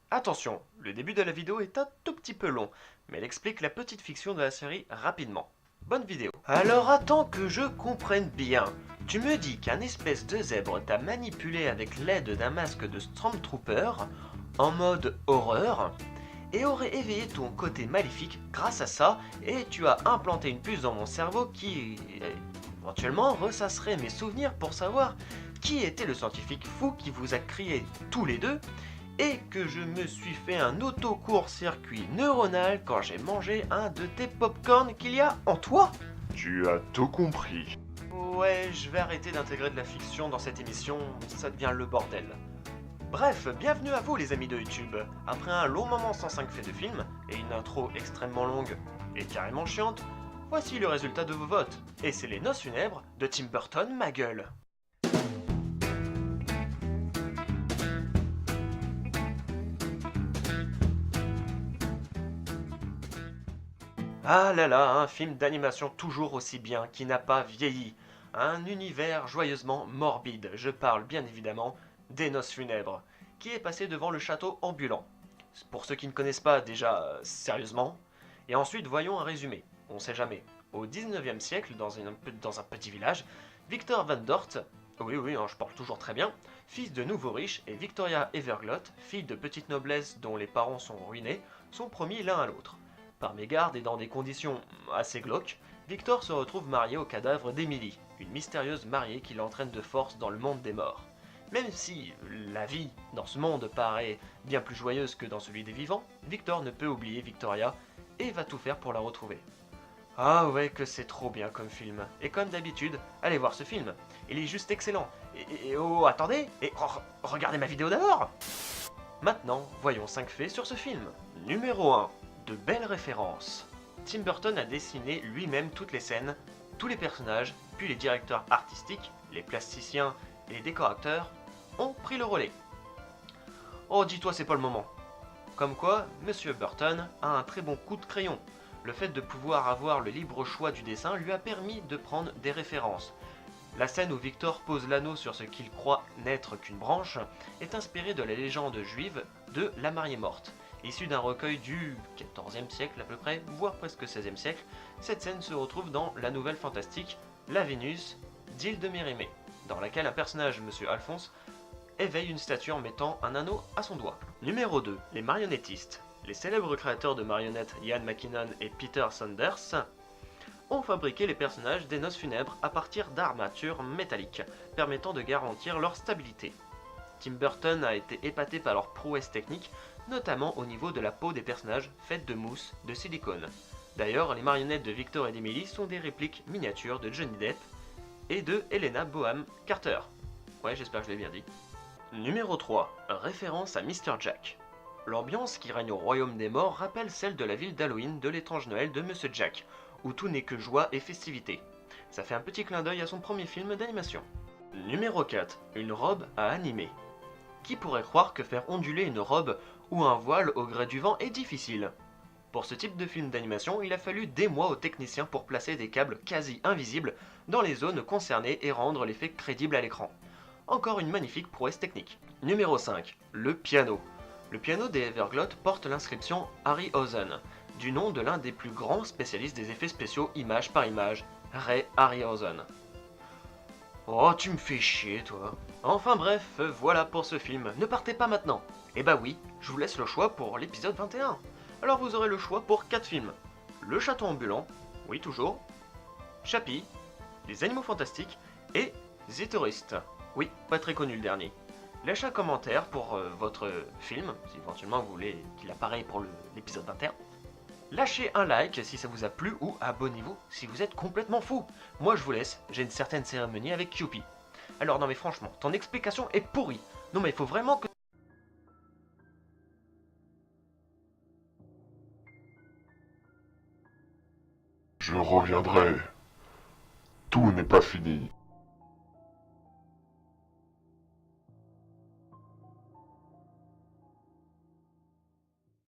Attention, le début de la vidéo est un tout petit peu long, mais elle explique la petite fiction de la série rapidement. Bonne vidéo. Alors attends que je comprenne bien. Tu me dis qu'un espèce de zèbre t'a manipulé avec l'aide d'un masque de Stormtrooper en mode horreur et aurait éveillé ton côté maléfique grâce à ça, et tu as implanté une puce dans mon cerveau qui éventuellement ressasserait mes souvenirs pour savoir qui était le scientifique fou qui vous a créé tous les deux, et que je me suis fait un auto-court-circuit neuronal quand j'ai mangé un de tes popcorn qu'il y a en toi. Tu as tout compris. Ouais, je vais arrêter d'intégrer de la fiction dans cette émission, ça devient le bordel. Bref, bienvenue à vous les amis de YouTube. Après un long moment sans 5 faits de film, et une intro extrêmement longue et carrément chiante, voici le résultat de vos votes. Et c'est les Noces funèbres de Tim Burton, ma gueule. Ah là là, un film d'animation toujours aussi bien, qui n'a pas vieilli. Un univers joyeusement morbide, je parle bien évidemment des Noces funèbres, qui est passé devant le château ambulant. Pour ceux qui ne connaissent pas déjà, sérieusement. Et ensuite, voyons un résumé. On sait jamais. Au 19e siècle, dans un petit village, Victor Van Dort, oui, hein, je parle toujours très bien, fils de nouveaux riches, et Victoria Everglot, fille de petite noblesse dont les parents sont ruinés, sont promis l'un à l'autre. Par mégarde et dans des conditions assez glauques, Victor se retrouve marié au cadavre d'Emily, une mystérieuse mariée qui l'entraîne de force dans le monde des morts. Même si la vie dans ce monde paraît bien plus joyeuse que dans celui des vivants, Victor ne peut oublier Victoria et va tout faire pour la retrouver. Ah ouais que c'est trop bien comme film. Et comme d'habitude, allez voir ce film. Il est juste excellent. Et oh, attendez, regardez ma vidéo d'abord. Maintenant, voyons 5 faits sur ce film. Numéro 1. De belles références. Tim Burton a dessiné lui-même toutes les scènes, tous les personnages, puis les directeurs artistiques, les plasticiens et les décorateurs ont pris le relais. Oh, dis-toi, c'est pas le moment. Comme quoi, Monsieur Burton a un très bon coup de crayon. Le fait de pouvoir avoir le libre choix du dessin lui a permis de prendre des références. La scène où Victor pose l'anneau sur ce qu'il croit n'être qu'une branche est inspirée de la légende juive de la mariée morte. Issue d'un recueil du XIVe siècle à peu près, voire presque XVIe siècle, cette scène se retrouve dans la nouvelle fantastique La Vénus d'Île de Mérimée, dans laquelle un personnage, Monsieur Alphonse, éveille une statue en mettant un anneau à son doigt. Numéro 2. Les marionnettistes. Les célèbres créateurs de marionnettes Ian McKinnon et Peter Saunders ont fabriqué les personnages des Noces funèbres à partir d'armatures métalliques, permettant de garantir leur stabilité. Tim Burton a été épaté par leurs prouesses techniques, notamment au niveau de la peau des personnages faite de mousse de silicone. D'ailleurs, les marionnettes de Victor et d'Emily sont des répliques miniatures de Johnny Depp et de Helena Bonham Carter. Ouais, j'espère que je l'ai bien dit. Numéro 3. Référence à Mr. Jack. L'ambiance qui règne au royaume des morts rappelle celle de la ville d'Halloween de l'étrange Noël de Monsieur Jack, où tout n'est que joie et festivité. Ça fait un petit clin d'œil à son premier film d'animation. Numéro 4. Une robe à animer. Qui pourrait croire que faire onduler une robe ou un voile au gré du vent est difficile? Pour ce type de film d'animation, il a fallu des mois aux techniciens pour placer des câbles quasi invisibles dans les zones concernées et rendre l'effet crédible à l'écran. Encore une magnifique prouesse technique. Numéro 5. Le piano. Le piano des Everglot porte l'inscription Harryhausen, du nom de l'un des plus grands spécialistes des effets spéciaux image par image, Ray Harryhausen. Oh, tu me fais chier, toi. Enfin bref, voilà pour ce film. Ne partez pas maintenant. Eh bah oui, je vous laisse le choix pour l'épisode 21. Alors vous aurez le choix pour 4 films. Le château ambulant, oui toujours, Chappie, Les animaux fantastiques et The Tourist. Oui, pas très connu le dernier. Lâchez un commentaire pour votre film, si éventuellement vous voulez qu'il apparaisse pour l'épisode 21. Lâchez un like si ça vous a plu ou abonnez-vous si vous êtes complètement fou. Moi je vous laisse, j'ai une certaine cérémonie avec Kewpie. Alors non mais franchement, ton explication est pourrie. Non mais il faut vraiment que... Je reviendrai. Tout n'est pas fini.